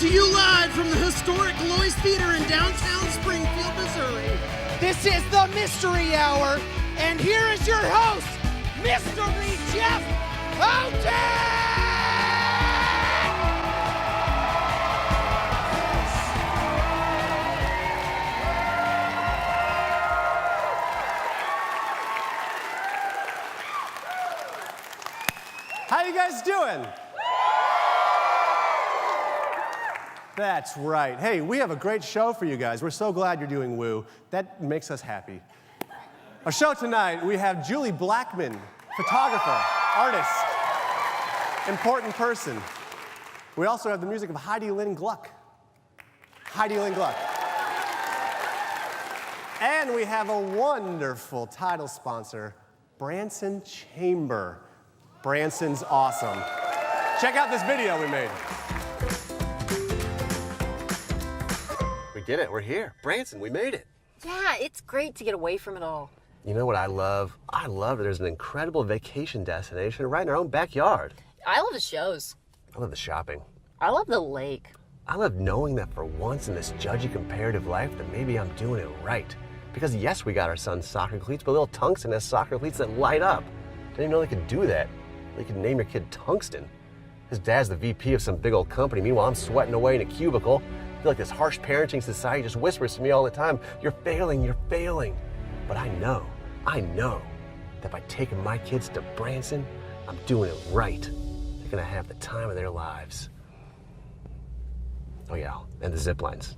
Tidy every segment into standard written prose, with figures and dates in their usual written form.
to you live from the historic Gillioz Theatre in downtown Springfield, Missouri. This is the Mystery Hour, and here is your host, Mystery Jeff Houghton! How you guys doing? That's right. Hey, we have a great show for you guys. We're so glad you're doing Woo. That makes us happy. Our show tonight, we have Julie Blackmon, photographer, artist, important person. We also have the music of Heidi, Lynne, Gluck. Heidi, Lynne, Gluck. And we have a wonderful title sponsor, Branson Chamber. Branson's awesome. Check out this video we made. We did it, we're here. Branson, we made it. Yeah, it's great to get away from it all. You know what I love? I love that there's an incredible vacation destination right in our own backyard. I love the shows. I love the shopping. I love the lake. I love knowing that for once in this judgy comparative life that maybe I'm doing it right. Because yes, we got our son's soccer cleats, but little Tungsten has soccer cleats that light up. Didn't even know they could do that. They could name your kid Tungsten. His dad's the VP of some big old company. Meanwhile, I'm sweating away in a cubicle. I feel like this harsh parenting society just whispers to me all the time, you're failing, you're failing. But I know that by taking my kids to Branson, I'm doing it right. They're gonna have the time of their lives. Oh yeah, and the zip lines.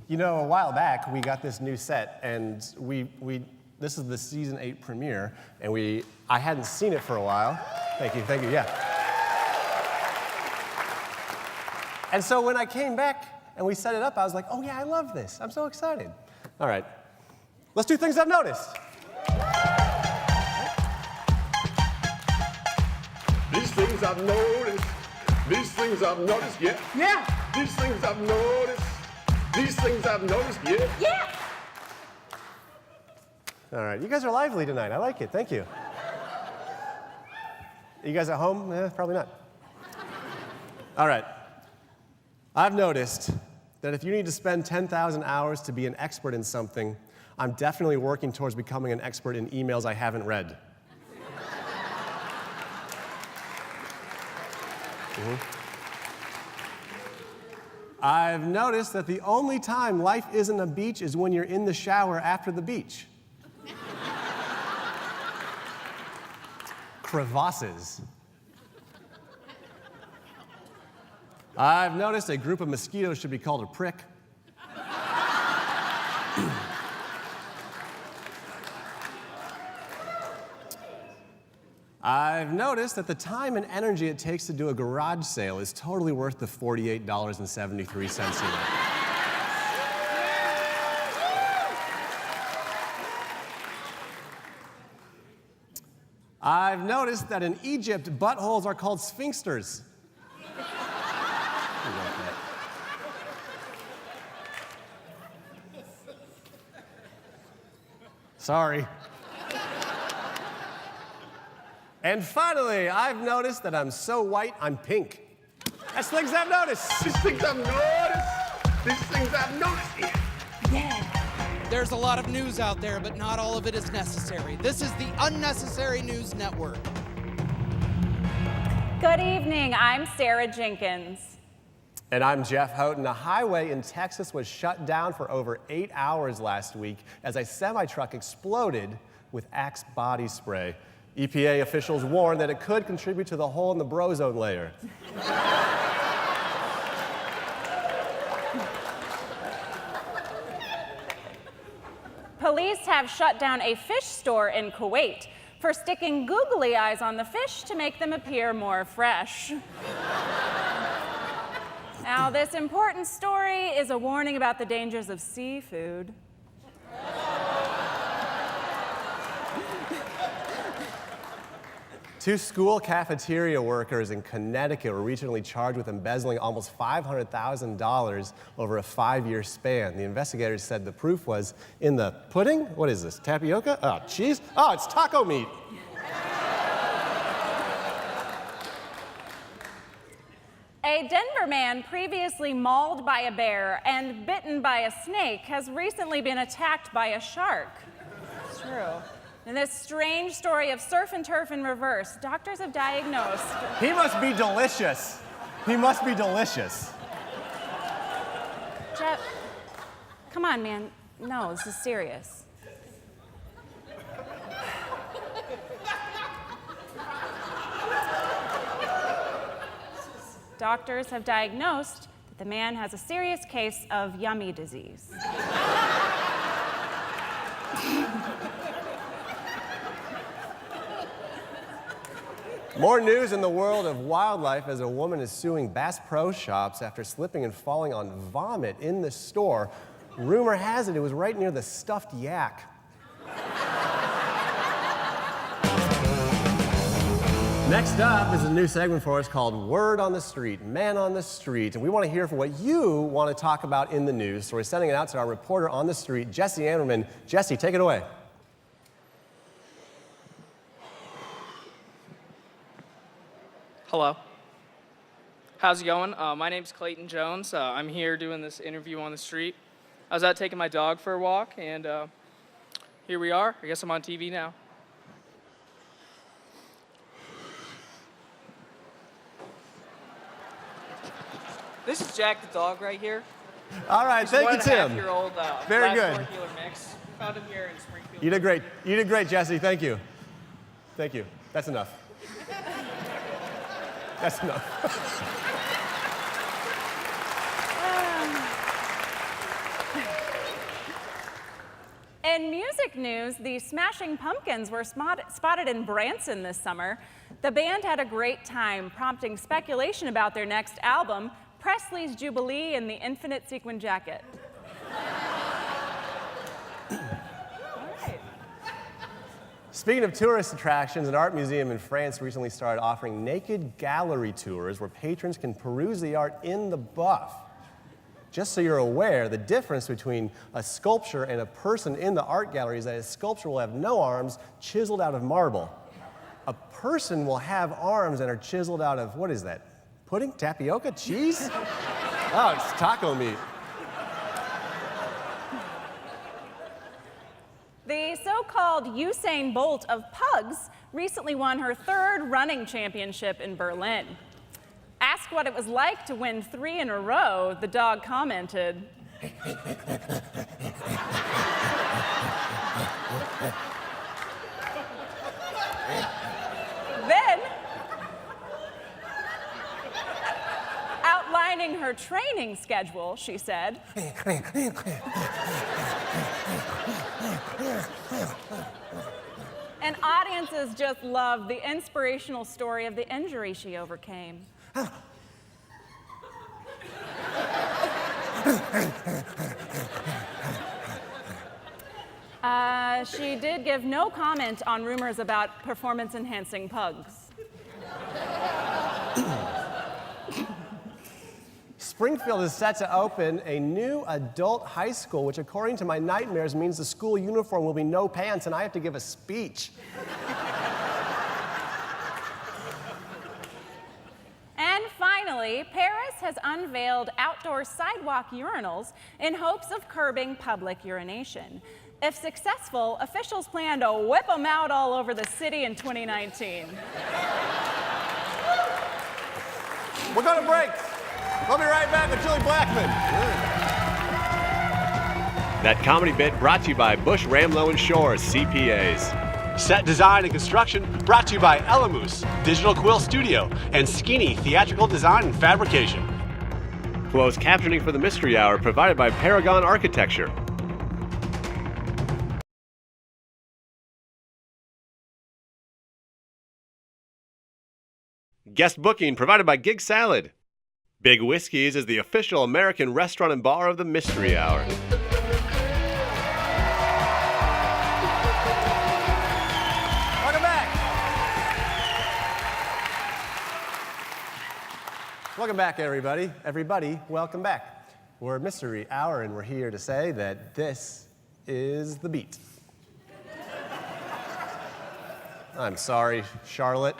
You know, a while back, we got this new set, and this is the season 8 premiere, and I hadn't seen it for a while. Thank you, yeah. And so when I came back and we set it up, I was like, oh yeah, I love this. I'm so excited. All right, let's do things I've noticed. These things I've noticed. These things I've noticed, yeah. Yeah. These things I've noticed. These things I've noticed, yeah. Yeah. All right, you guys are lively tonight. I like it, thank you. You guys at home? Probably not. All right. I've noticed that if you need to spend 10,000 hours to be an expert in something, I'm definitely working towards becoming an expert in emails I haven't read. I've noticed that the only time life isn't a beach is when you're in the shower after the beach. Crevasses. I've noticed a group of mosquitoes should be called a prick. I've noticed that the time and energy it takes to do a garage sale is totally worth the $48.73 here. I've noticed that in Egypt, buttholes are called sphinxters. Sorry. And finally, I've noticed that I'm so white, I'm pink. That's things I've noticed. These things I've noticed. These things I've noticed, yeah. There's a lot of news out there, but not all of it is necessary. This is the Unnecessary News Network. Good evening, I'm Sarah Jenkins. And I'm Jeff Houghton. A highway in Texas was shut down for over 8 hours last week as a semi-truck exploded with Axe body spray. EPA officials warned that it could contribute to the hole in the brozone layer. Police have shut down a fish store in Kuwait for sticking googly eyes on the fish to make them appear more fresh. Now, this important story is a warning about the dangers of seafood. 2 school cafeteria workers in Connecticut were recently charged with embezzling almost $500,000 over a 5-year span. The investigators said the proof was in the pudding. What is this, tapioca? Oh, cheese? Oh, it's taco meat. A Denver man previously mauled by a bear and bitten by a snake has recently been attacked by a shark. It's true. In this strange story of surf and turf in reverse, doctors have diagnosed... He must be delicious. He must be delicious. Jeff, come on, man. No, this is serious. Doctors have diagnosed that the man has a serious case of yummy disease. More news in the world of wildlife as a woman is suing Bass Pro Shops after slipping and falling on vomit in the store. Rumor has it was right near the stuffed yak. Next up is a new segment for us called Word on the Street, Man on the Street. And we want to hear from what you want to talk about in the news. So we're sending it out to our reporter on the street, Jesse Ammerman. Jesse, take it away. Hello. How's it going? My name's Clayton Jones. I'm here doing this interview on the street. I was out taking my dog for a walk, and here we are. I guess I'm on TV now. This is Jack the dog right here. All right, thank you, Tim. 1.5-year-old Very black good. four-heeler mix. Found him here in Springfield. You did great. You did great, Jesse. Thank you. Thank you. That's enough. That's enough. In music news, the Smashing Pumpkins were spotted in Branson this summer. The band had a great time, prompting speculation about their next album, Presley's Jubilee and the Infinite Sequin Jacket. Speaking of tourist attractions, an art museum in France recently started offering naked gallery tours where patrons can peruse the art in the buff. Just so you're aware, the difference between a sculpture and a person in the art gallery is that a sculpture will have no arms, chiseled out of marble. A person will have arms and are chiseled out of, what is that? Pudding? Tapioca? Cheese? Oh, it's taco meat. The so-called Usain Bolt of pugs recently won her 3rd running championship in Berlin. Asked what it was like to win 3 in a row, the dog commented, Then, outlining her training schedule, she said, and audiences just loved the inspirational story of the injury she overcame. She did give no comment on rumors about performance-enhancing pugs. Springfield is set to open a new adult high school, which according to my nightmares means the school uniform will be no pants and I have to give a speech. And finally, Paris has unveiled outdoor sidewalk urinals in hopes of curbing public urination. If successful, officials plan to whip them out all over the city in 2019. We're going to break. We'll be right back with Julie Blackmon. That comedy bit brought to you by Bush Ramlow & Shore CPAs. Set design and construction brought to you by Elamoose, Digital Quill Studio, and Skinny Theatrical Design and Fabrication. Closed captioning for the Mystery Hour provided by Paragon Architecture. Guest booking provided by Gig Salad. Big Whiskey's is the official American restaurant and bar of the Mystery Hour. Welcome back. Welcome back, everybody. Everybody, welcome back. We're Mystery Hour, and we're here to say that this is the beat. I'm sorry, Charlotte.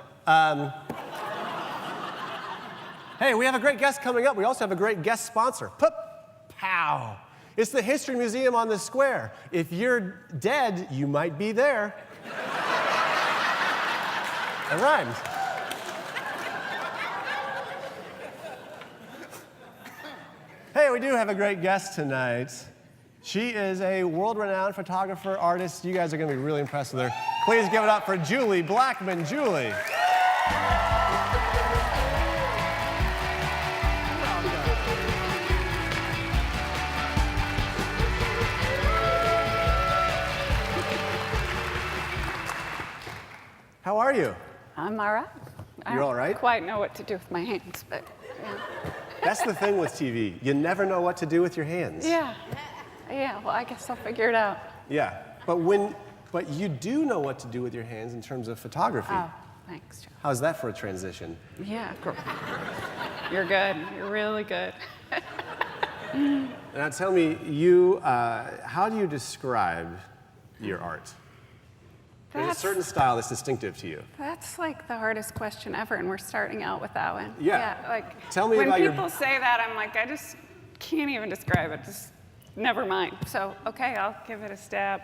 Hey, we have a great guest coming up. We also have a great guest sponsor. Pow! It's the History Museum on the Square. If you're dead, you might be there. It rhymed. Hey, we do have a great guest tonight. She is a world-renowned photographer, artist. You guys are going to be really impressed with her. Please give it up for Julie Blackmon. Julie. How are you? I'm all right. You're all right? I don't quite know what to do with my hands, but yeah. That's the thing with TV. You never know what to do with your hands. Yeah. Yeah, well, I guess I'll figure it out. Yeah, but you do know what to do with your hands in terms of photography. Oh, thanks, Joe. How's that for a transition? Yeah, you're good. You're really good. Now tell me, how do you describe your art? There's a certain style that's distinctive to you. That's like the hardest question ever, and we're starting out with that one. Yeah. Like, tell me when about people say that, I'm like, I just can't even describe it. Just never mind. So, okay, I'll give it a stab.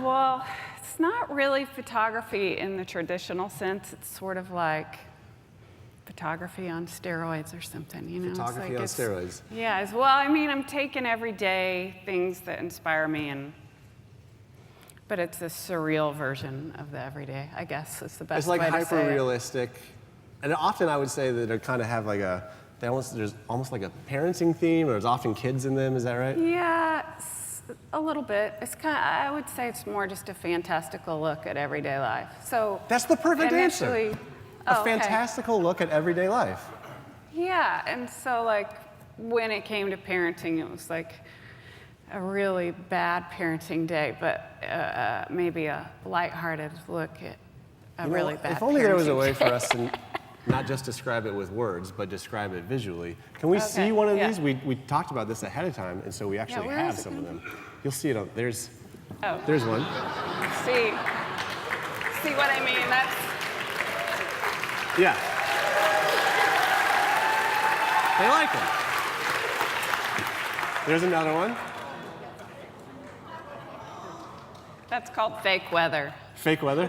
Well, it's not really photography in the traditional sense. It's sort of like photography on steroids or something, you know? Photography on steroids. Yeah, well, I mean, I'm taking everyday things that inspire me, but it's a surreal version of the everyday, I guess, is the best way to say it. It's like hyper-realistic. And often I would say that they kind of have like there's almost like a parenting theme, or there's often kids in them, is that right? Yeah, a little bit. It's I would say it's more just a fantastical look at everyday life. So that's the perfect answer. A okay. fantastical look at everyday life. Yeah, and so like when it came to parenting, it was like a really bad parenting day, but maybe a lighthearted look at a really bad parenting day. If only there was a way for us to not just describe it with words, but describe it visually. Can we see one of these? We talked about this ahead of time, and so we actually have some of them. You'll see it on, there's one. See what I mean? Yeah. They like them. There's another one. That's called fake weather. Fake weather?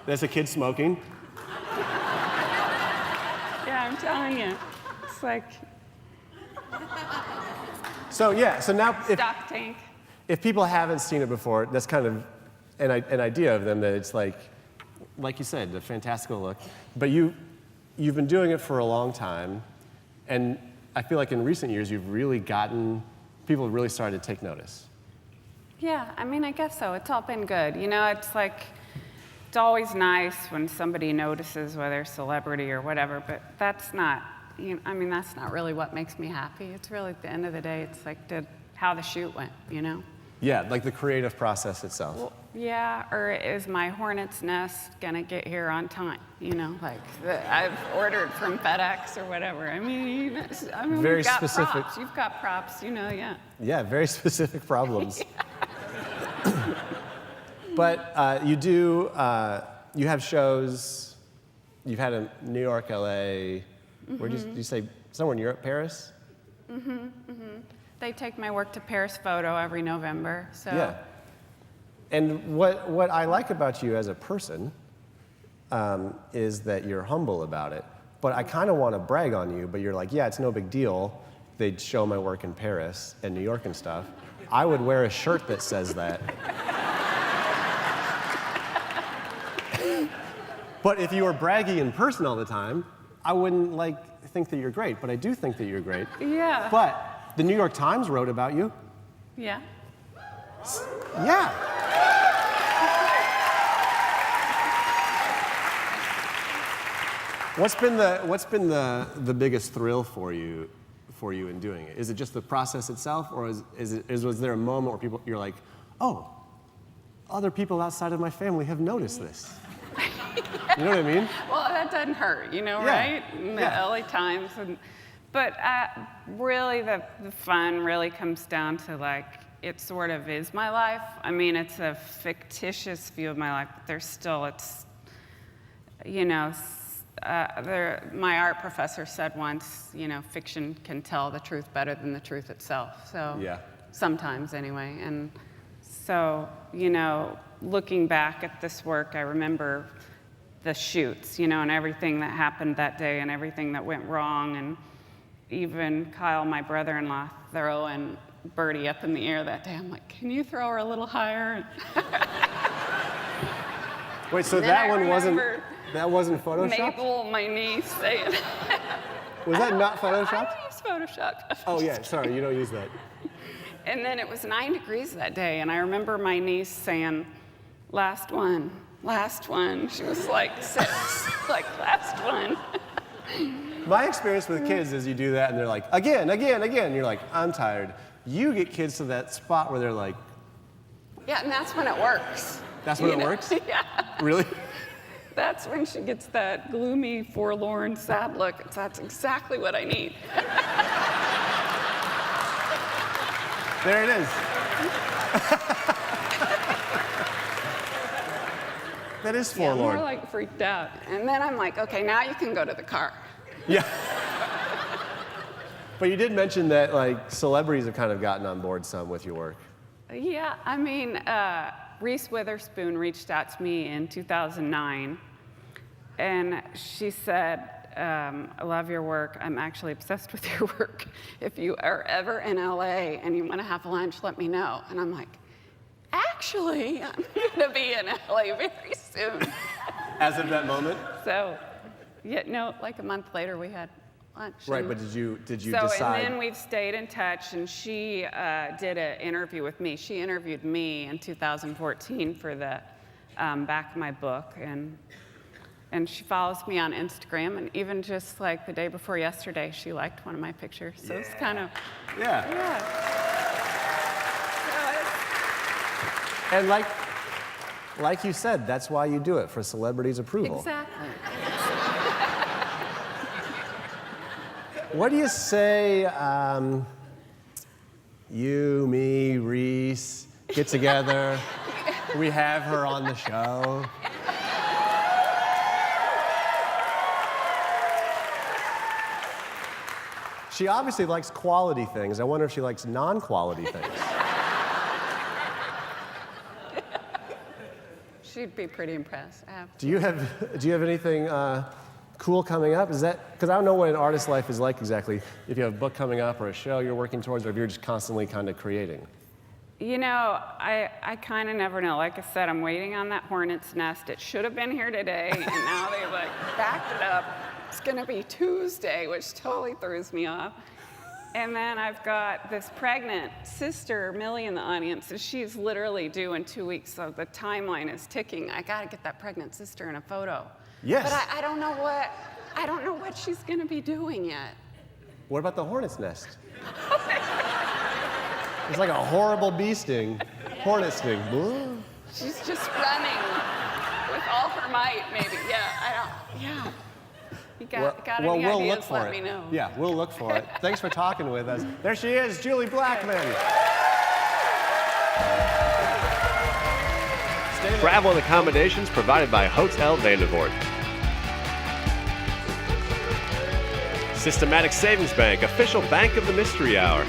That's a kid smoking. Yeah, I'm telling you. It's like... So now stock tank. If people haven't seen it before, that's kind of an idea of them, that it's like you said, the fantastical look. But you've been doing it for a long time, and I feel like in recent years people have really started to take notice. Yeah, I mean, I guess so. It's all been good. You know, it's like, it's always nice when somebody notices, whether celebrity or whatever, but that's not, that's not really what makes me happy. It's really, at the end of the day, it's like how the shoot went, you know? Yeah, like the creative process itself. Well, yeah, or is my hornet's nest gonna get here on time? You know, like I've ordered from FedEx or whatever. I mean, very you've got specific. Props. You've got props, you know, yeah. Yeah, very specific problems. But you have shows. You've had in New York, LA. Where did you say? Somewhere in Europe, Paris? They take my work to Paris Photo every November, so. Yeah. And what I like about you as a person is that you're humble about it. But I kind of want to brag on you, but you're like, yeah, it's no big deal. They'd show my work in Paris and New York and stuff. I would wear a shirt that says that. But if you were braggy in person all the time, I wouldn't think that you're great, but I do think that you're great. Yeah. But the New York Times wrote about you. Yeah. Yeah. What's been the biggest thrill for you in doing it? Is it just the process itself, or was there a moment where you're like, oh, other people outside of my family have noticed this? You know what I mean? Well, that doesn't hurt, you know, Yeah. right? In the early times. But really, the fun really comes down to, like, it sort of is my life. I mean, it's a fictitious view of my life, but there's still, it's, you know, my art professor said once, you know, fiction can tell the truth better than the truth itself. So sometimes, anyway. And so, you know, looking back at this work, I remember the shoots, you know, and everything that happened that day and everything that went wrong. And even Kyle, my brother-in-law, throwing Birdie up in the air that day. I'm like, can you throw her a little higher? Wait, so that one wasn't Photoshopped? Mabel, my niece, saying. Was that not Photoshopped? I use Photoshop. Oh yeah, sorry, you don't use that. And then it was 9 degrees that day, and I remember my niece saying, last one. She was like 6, like, last one. My experience with kids is you do that and they're like, again. And you're like, I'm tired. You get kids to that spot where they're like. Yeah, and that's when it works. That's when it works? Yeah. Really? That's when she gets that gloomy, forlorn, sad look. That's exactly what I need. There it is. That is forlorn. Yeah, more like freaked out. And then I'm like, okay, now you can go to the car. Yeah. But you did mention that, like, celebrities have kind of gotten on board some with your work. Yeah, I mean, Reese Witherspoon reached out to me in 2009, and she said, I love your work. I'm actually obsessed with your work. If you are ever in LA and you want to have lunch, let me know. And I'm like, actually, I'm going to be in LA very soon. As of that moment? So, yeah, no, like a month later we had lunch. Right, but did you So, decide? and then we've stayed in touch, and she did an interview with me. She interviewed me in 2014 for the back of my book, and she follows me on Instagram, and even just like the day before yesterday, she liked one of my pictures. So it's kind of yeah. So and like you said, that's why you do it, for celebrities' approval. Exactly. What do you say, you, me, Reese, get together, we have her on the show? She obviously likes quality things. I wonder if she likes non-quality things. She'd be pretty impressed. Do you have anything cool coming up? Is that, because I don't know what an artist's life is like exactly, if you have a book coming up or a show you're working towards, or if you're just constantly kind of creating. You know, I kind of never know. Like I said, I'm waiting on that hornet's nest. It should have been here today, and now they've like backed it up. It's gonna be Tuesday, which totally throws me off. And then I've got this pregnant sister, Millie, in the audience, and she's literally due in 2 weeks, so the timeline is ticking. I gotta get that pregnant sister in a photo. Yes. But I don't know what she's gonna be doing yet. What about the hornet's nest? It's like a horrible bee sting. Hornet sting. Ooh. She's just running with all her might, maybe. Yeah. You got any we'll ideas, look for let it. me know. Yeah, we'll look for it. Thanks for talking with us. There she is, Julie Blackmon. Travel and accommodations provided by Hotel Vandervoort. Systematic Savings Bank, official bank of the Mystery Hour.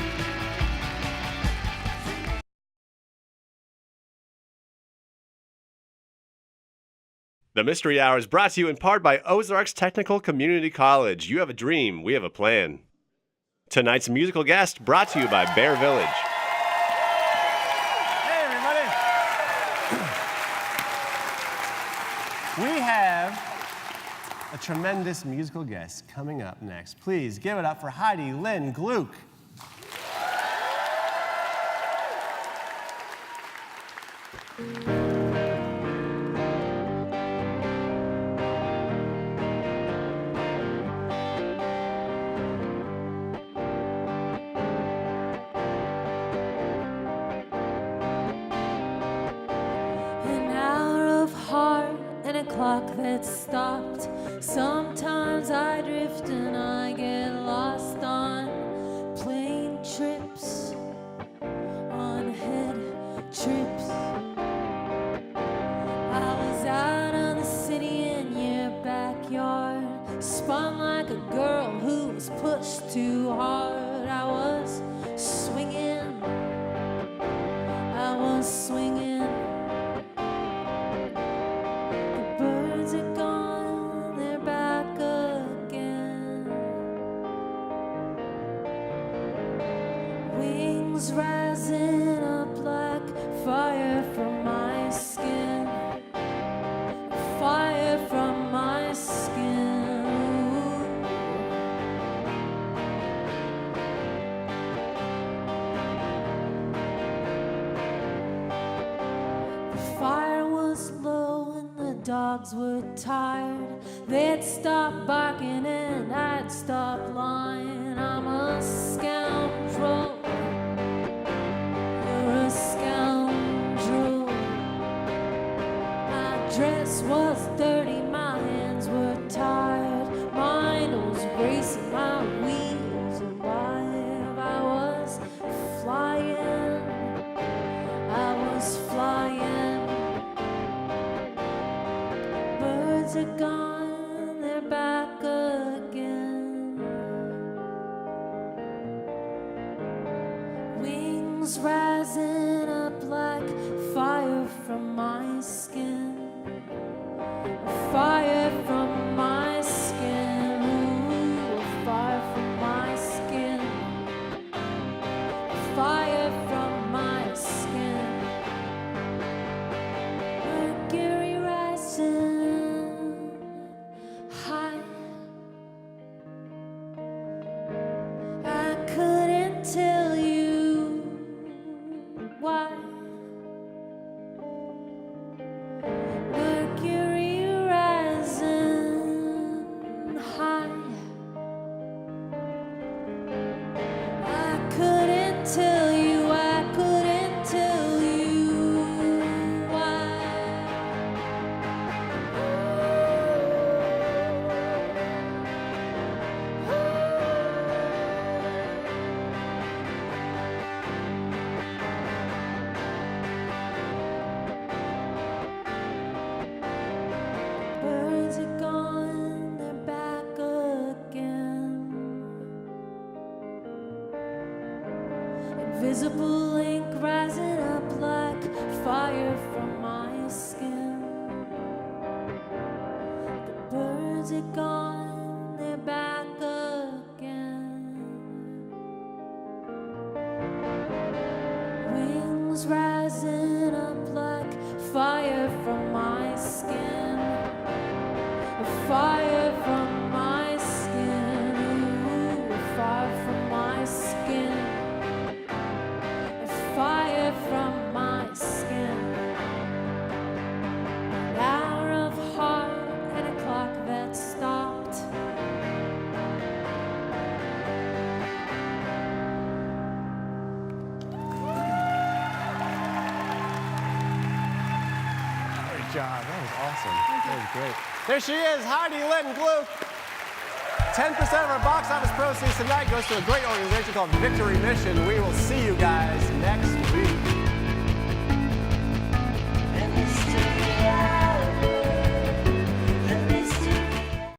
The Mystery Hour is brought to you in part by Ozarks Technical Community College. You have a dream, we have a plan. Tonight's musical guest brought to you by Bear Village. Hey, everybody. We have a tremendous musical guest coming up next. Please give it up for Heidi, Lynne, Gluck. clock that stopped. Sometimes I drift and I get lost on plane trips, on head trips. I was out of the city in your backyard, spun like a girl who was pushed too hard. I was swinging, I was swinging. The birds are gone, they're back again. Wings rising up like fire from my skin, fire from my skin. The fire was low and the dogs were tired. They'd stop barking and I'd stop lying. I'm a scoundrel, you're a scoundrel. My dress was dirty, my hands were tired, mind was racing, my wheels alive. I was flying, I was flying. Birds are gone, they're back again. Wings rising up like fire from my skin, fire from my skin. Ooh, fire from my skin, fire from my skin. Mercury rising high. I couldn't tell you why. Mercury rising high. I couldn't tell you, I couldn't tell you why. Birds are gone, they're back again. Invisible ink rising up like fire from my skin. The birds are gone, they're back again. Wings rising up like fire from my skin, fire from my skin. Ooh, fire from my skin, fire from my skin. An hour of heart and a clock that stopped. Great job. That was awesome. That was great. There she is, Heidi, Lynne, Gluck. 10% of our box office proceeds tonight goes to a great organization called Victory Mission. We will see you guys next week.